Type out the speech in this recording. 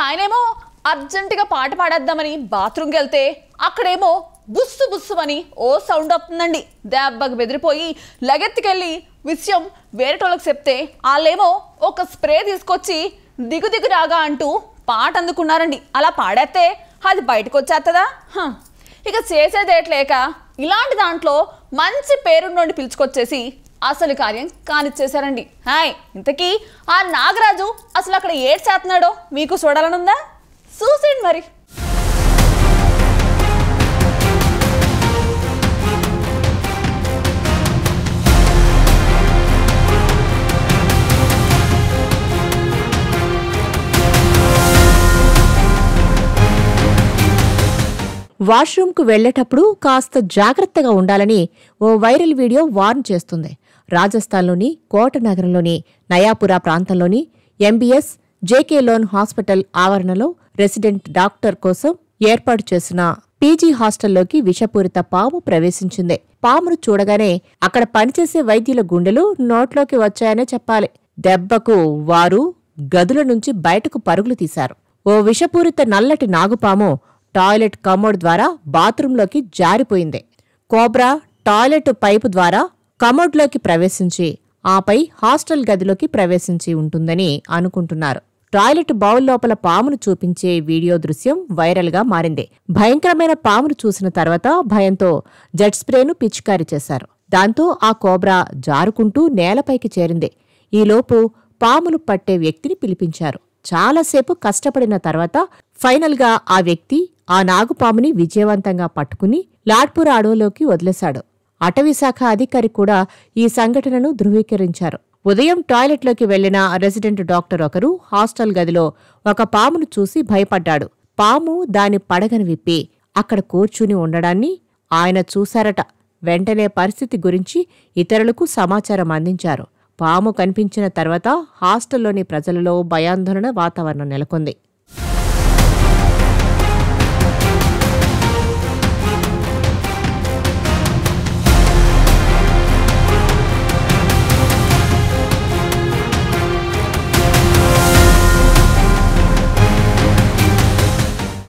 ఆయనేమో అర్జెంటుగా పాట పాడేద్దామని బాత్రూమ్కి వెళ్తే అక్కడేమో బుస్సు బుస్సుమని ఓ సౌండ్ వస్తుందండి. దెబ్బకు బెదిరిపోయి లగెత్తుకెళ్ళి విషయం వేరేటోళ్ళకి చెప్తే వాళ్ళేమో ఒక స్ప్రే తీసుకొచ్చి దిగు దిగు రాగా అంటూ పాట అందుకున్నారండి. అలా పాడేస్తే అది బయటకు వచ్చేస్తుందా? ఇక చేసేదేట్లేక ఇలాంటి దాంట్లో మంచి పేరున్నోడిని పిలుచుకొచ్చేసి అసలు కార్యం కానిచ్చేశారండి. ఇంతకీ ఆ నాగరాజు అసలు అక్కడ ఏడ్ చేస్తున్నాడో మీకు చూడాలనుందా? చూసేయండి మరి. వాష్రూమ్కు వెళ్లేటప్పుడు కాస్త జాగ్రత్తగా ఉండాలని ఓ వైరల్ వీడియో వార్న్ చేస్తుంది. రాజస్థాన్లోని కోట నగరంలోని నయాపురా ప్రాంతంలోని ఎంబీఎస్ జేకే లోన్ హాస్పిటల్ ఆవరణలో రెసిడెంట్ డాక్టర్ కోసం ఏర్పాటు చేసిన పీజీ హాస్టల్లోకి విషపూరిత పాము ప్రవేశించింది. పామును చూడగానే అక్కడ పనిచేసే వైద్యుల గుండెలు నోట్లోకి వచ్చాయనే చెప్పాలి. దెబ్బకు వారు గదుల నుంచి బయటకు పరుగులు తీశారు. ఓ విషపూరిత నల్లటి నాగుపాము టాయిలెట్ కమోడ్ ద్వారా బాత్రూంలోకి జారిపోయింది. కోబ్రా టాయిలెట్ పైపు ద్వారా కమోడ్లోకి ప్రవేశించి ఆపై హాస్టల్ గదిలోకి ప్రవేశించి ఉంటుందని అనుకుంటున్నారు. టాయిలెట్ బౌల్ లోపల పామును చూపించే వీడియో దృశ్యం వైరల్గా మారింది. భయంకరమైన పామును చూసిన తర్వాత భయంతో జెట్ స్ప్రేను పిచికారీ చేశారు. దాంతో ఆ కోబ్రా జారుకుంటూ నేలపైకి చేరింది. ఈలోపు పాములు పట్టే వ్యక్తిని పిలిపించారు. చాలాసేపు కష్టపడిన తర్వాత ఫైనల్గా ఆ వ్యక్తి ఆ నాగుపాముని విజయవంతంగా పట్టుకుని లాడ్పూర్ అడవిలోకి వదిలేశాడు. అటవీశాఖ అధికారి కూడా ఈ సంఘటనను ధృవీకరించారు. ఉదయం టాయిలెట్లోకి వెళ్లిన రెసిడెంట్ డాక్టర్ ఒకరు హాస్టల్ గదిలో ఒక పామును చూసి భయపడ్డాడు. పాము దాని పడగను విప్పి అక్కడ కూర్చుని ఉండడాన్ని ఆయన చూశారట. వెంటనే పరిస్థితి గురించి ఇతరులకు సమాచారం అందించారు. పాము కనిపించిన తర్వాత హాస్టల్లోని ప్రజలలో భయాందోళన వాతావరణం నెలకొంది.